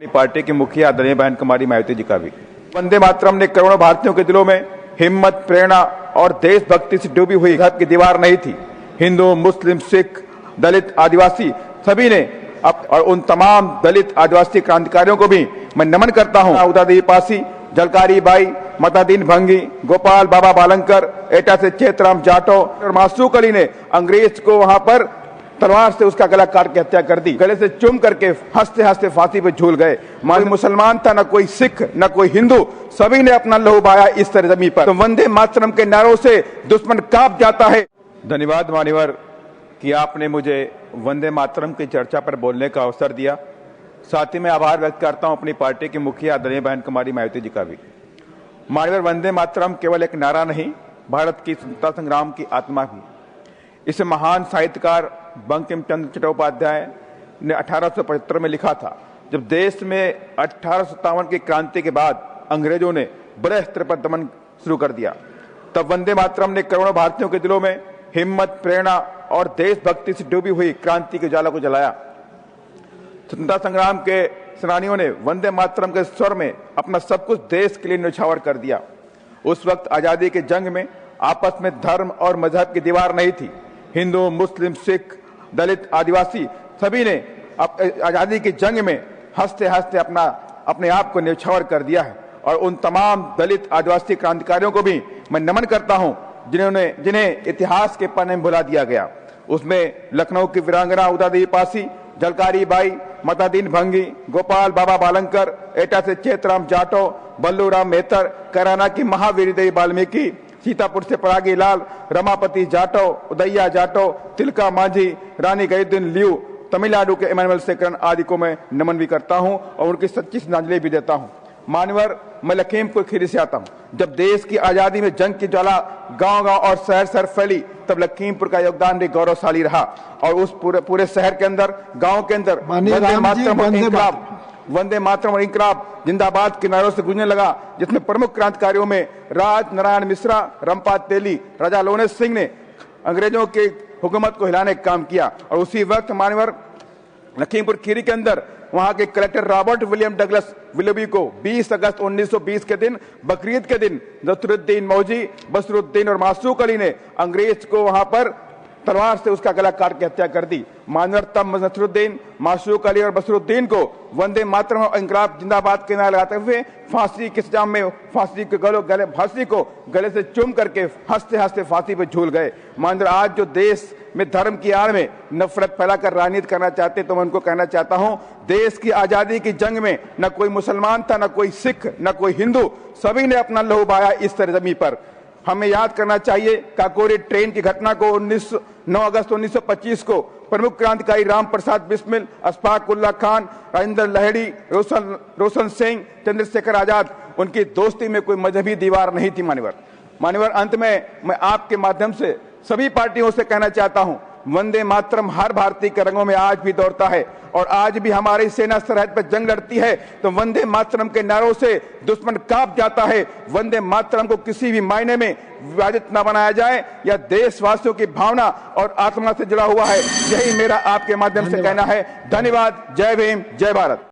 अपनी पार्टी की मुखिया आदरणीय बहन कुमारी मायावती जी का भी। वंदे मातरम ने करोड़ों भारतीयों के दिलों में हिम्मत, प्रेरणा और देशभक्ति से डूबी हुई घर की दीवार नहीं थी। हिंदू, मुस्लिम, सिख, दलित, आदिवासी सभी ने और उन तमाम दलित आदिवासी क्रांतिकारियों को भी मैं नमन करता हूँ। उदादेवी पासी, झलकारी बाई, मतादीन भंगी, गोपाल बाबा बालंकर, एटा से चेतराम जाटो और मासूक अली ने अंग्रेज को वहां पर तलवार से उसका गला काट के हत्या कर दी। गले से चूम करके हंसते हंसते फांसी पे झूल गए। कोई मुसलमान था, न कोई सिख, न कोई हिंदू, सभी ने अपना लहू बहाया इस सरजमी पर। तो वंदे मातरम के नारों से दुश्मन कांप जाता है। धन्यवाद मान्यवर कि आपने मुझे वंदे मातरम की चर्चा पर बोलने का अवसर दिया। साथ ही मैं आभार व्यक्त करता हूं अपनी पार्टी की मुखिया आदरणीय बहन कुमारी मायावती जी का भी। मान्यवर, वंदे मातरम केवल एक नारा नहीं, भारत की स्वतंत्रता संग्राम की आत्मा भी। इसे महान साहित्यकार बंकिम चंद्र चट्टोपाध्याय ने 1875 में लिखा था, जब देश में 1857 की क्रांति के बाद अंग्रेजों ने बड़े स्तर पर दमन शुरू कर दिया। तब वंदे मातरम ने करोड़ों भारतीयों के दिलों में हिम्मत, प्रेरणा और देशभक्ति से डूबी हुई क्रांति के ज्वाला को जलाया। स्वतंत्रता संग्राम के सेनानियों ने वंदे मातरम के स्वर में अपना सब कुछ देश के लिए न्यौछावर कर दिया। उस वक्त आजादी के जंग में आपस में धर्म और मजहब की दीवार नहीं थी। हिंदू, मुस्लिम, सिख, दलित, आदिवासी सभी ने आजादी की जंग में हंसते हंसते अपने आप को न्यौछावर कर दिया है। और उन तमाम दलित आदिवासी क्रांतिकारियों को भी मैं नमन करता हूं जिन्हें इतिहास के पन्ने में भुला दिया गया। उसमें लखनऊ की वीरांगना उदादेवी पासी, झलकारी बाई, मतादीन भंगी, गोपाल बाबा बालंकर, एटा से चेतराम जाटो, बल्लूराम मेहतर, कैराना की महावीर देवी वाल्मीकि, सीतापुर से परागी लाल, रमापति जाटो, उदैया जाटो, तिलका मांझी, रानी गईदुद्दीन लियू, तमिलनाडु के इमानुएल सेकरन आदि को मैं नमन भी करता हूं और उनकी सच्ची श्रद्धांजलि भी देता हूं। मान्यवर, मैं लखीमपुर खीरी से आता हूं। जब देश की आजादी में जंग की ज्वाला गांव-गांव और शहर-शहर फैली, तब लखीमपुर का योगदान भी गौरवशाली रहा। और उस पूरे शहर के अंदर, गांव के अंदर वंदे मातरम और इंकलाब जिंदाबाद के नारों से गूंजने लगा, जिसमें प्रमुख क्रांतिकारियों में राज नारायण मिश्रा, रमपाद तेली, राजा लोने सिंह ने अंग्रेजों की हुकूमत को हिलाने का काम किया। और उसी वक्त मान्यवर लखीमपुर खीरी के अंदर वहां के collector Robert William Douglas Willoughby को 20 अगस्त 1920 के दिन, बकरीद के दिन, नसरुद्दीन मौजी, बसरुद्दीन और मासूक अली ने अंग्रेज को वहां पर तलवार से उसका गला काट के हत्या कर दी। मानवर तब नसरुद्दीन, मासूक अली और बसरुद्दीन को वंदे मातरम और इंकलाब जिंदाबाद के नारे लगाते हुए फांसी के इंतजाम में फांसी को गले से चूम करके हंसते हंसते फांसी पे झूल गए। मानवर, आज जो देश में धर्म की आड़ में नफरत फैलाकर राजनीति करना चाहते, तो मैं उनको कहना चाहता हूं, देश की आजादी की जंग में न कोई मुसलमान था, न कोई सिख, न कोई हिंदू, सभी ने अपना लहू बहाया इस सरजमी पर। हमें याद करना चाहिए काकोरी ट्रेन की घटना को 9 अगस्त 1925 को प्रमुख क्रांतिकारी राम प्रसाद बिस्मिल, अशफाक उल्लाह खान, राजेंद्र लहड़ी, रोशन सिंह, चंद्रशेखर आजाद, उनकी दोस्ती में कोई मजहबी दीवार नहीं थी। मान्यवर, अंत में मैं आपके माध्यम से सभी पार्टियों से कहना चाहता हूं, वंदे मातरम हर भारतीय के रंगों में आज भी दौड़ता है। और आज भी हमारी सेना सरहद पर जंग लड़ती है, तो वंदे मातरम के नारों से दुश्मन कांप जाता है। वंदे मातरम को किसी भी मायने में विवादित न बनाया जाए, या देशवासियों की भावना और आत्मा से जुड़ा हुआ है। यही मेरा आपके माध्यम से कहना है। धन्यवाद। जय भीम, जय भारत।